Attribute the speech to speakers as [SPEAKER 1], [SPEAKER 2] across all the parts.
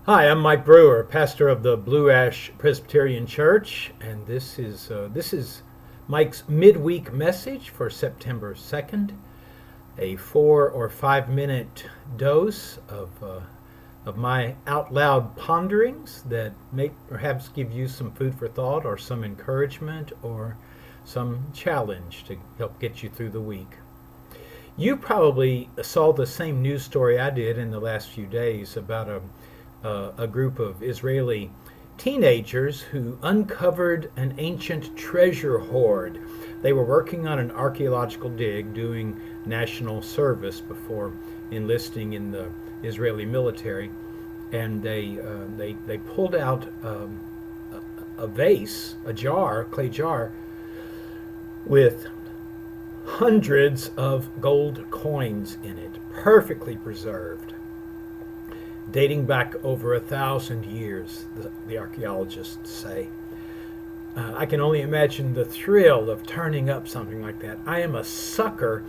[SPEAKER 1] Hi, I'm Mike Brewer, pastor of the Blue Ash Presbyterian Church, and this is Mike's midweek message for September 2nd, a 4 or 5 minute dose of my out loud ponderings that may perhaps give you some food for thought or some encouragement or some challenge to help get you through the week. You probably saw the same news story I did in the last few days about a group of Israeli teenagers who uncovered an ancient treasure hoard. They were working on an archaeological dig, doing national service before enlisting in the Israeli military, and they pulled out a vase, a jar, a clay jar, with hundreds of gold coins in it, perfectly preserved, dating back over 1,000 years, the archaeologists say. I can only imagine the thrill of turning up something like that. I am a sucker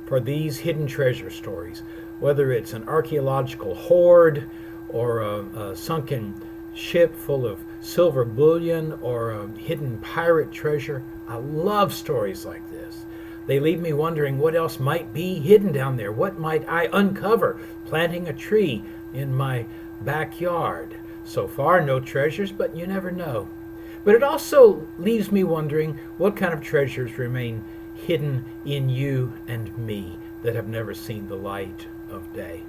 [SPEAKER 1] for these hidden treasure stories, whether it's an archaeological hoard or a sunken ship full of silver bullion or a hidden pirate treasure. I love stories like this. They leave me wondering what else might be hidden down there. What might I uncover planting a tree in my backyard? So far, no treasures, but you never know. But it also leaves me wondering what kind of treasures remain hidden in you and me that have never seen the light of day.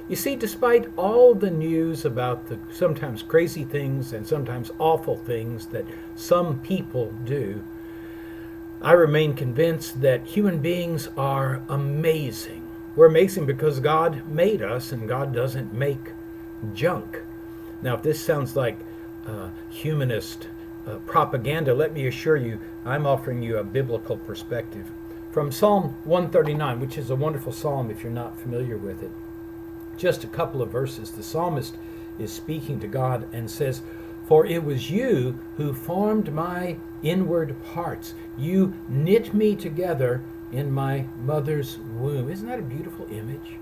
[SPEAKER 1] You see, despite all the news about the sometimes crazy things and sometimes awful things that some people do, I remain convinced that human beings are amazing. We're amazing because God made us, and God doesn't make junk. Now, if this sounds like humanist propaganda, let me assure you, I'm offering you a biblical perspective. From Psalm 139, which is a wonderful psalm if you're not familiar with it, just a couple of verses, the psalmist is speaking to God and says, "For it was you who formed my inward parts. You knit me together in my mother's womb." Isn't that a beautiful image?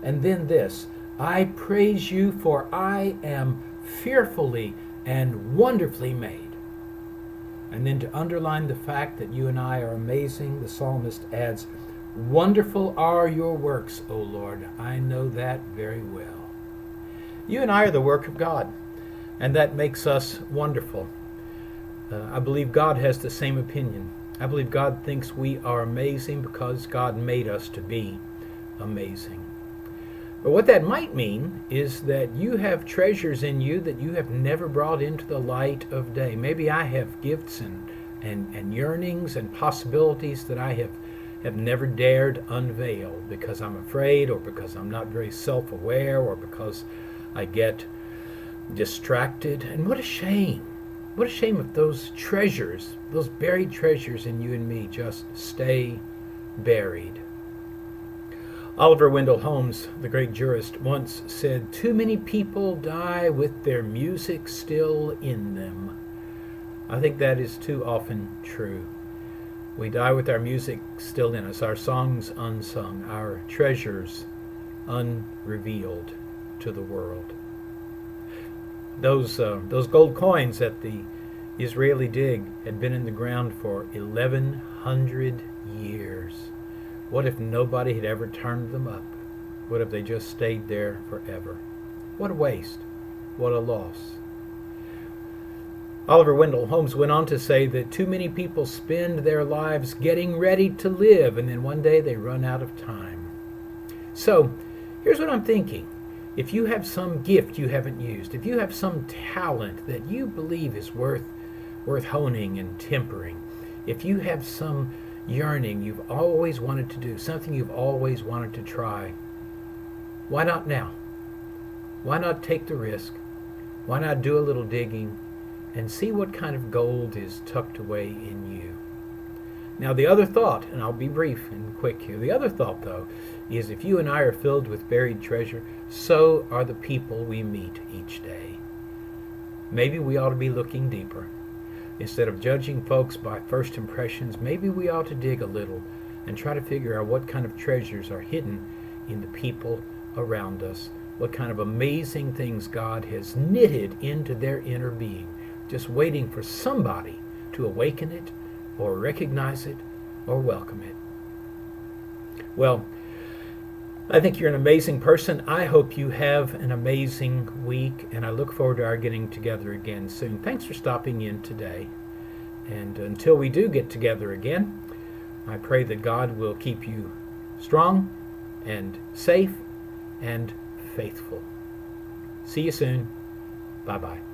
[SPEAKER 1] And then this, "I praise you, for I am fearfully and wonderfully made." And then to underline the fact that you and I are amazing, the psalmist adds, "Wonderful are your works, O Lord. I know that very well." You and I are the work of God, and that makes us wonderful. I believe God has the same opinion. I believe God thinks we are amazing because God made us to be amazing. But what that might mean is that you have treasures in you that you have never brought into the light of day. Maybe I have gifts and yearnings and possibilities that I have never dared unveil because I'm afraid, or because I'm not very self-aware, or because I get distracted. And what a shame. What a shame if those treasures, those buried treasures in you and me, just stay buried. Oliver Wendell Holmes, the great jurist, once said, "Too many people die with their music still in them." I think that is too often true. We die with our music still in us, our songs unsung, our treasures unrevealed to the world. Those gold coins at the Israeli dig had been in the ground for 1,100 years. What if nobody had ever turned them up? What if they just stayed there forever? What a waste. What a loss. Oliver Wendell Holmes went on to say that too many people spend their lives getting ready to live, and then one day they run out of time. So, here's what I'm thinking. If you have some gift you haven't used, if you have some talent that you believe is worth honing and tempering, if you have some yearning you've always wanted to do, something you've always wanted to try, why not now? Why not take the risk? Why not do a little digging and see what kind of gold is tucked away in you? Now, the other thought, and I'll be brief and quick here, the other thought, though, is if you and I are filled with buried treasure, so are the people we meet each day. Maybe we ought to be looking deeper. Instead of judging folks by first impressions, maybe we ought to dig a little and try to figure out what kind of treasures are hidden in the people around us, what kind of amazing things God has knitted into their inner being, just waiting for somebody to awaken it or recognize it or welcome it. Well, I think you're an amazing person. I hope you have an amazing week, and I look forward to our getting together again soon. Thanks for stopping in today. And until we do get together again, I pray that God will keep you strong and safe and faithful. See you soon. Bye-bye.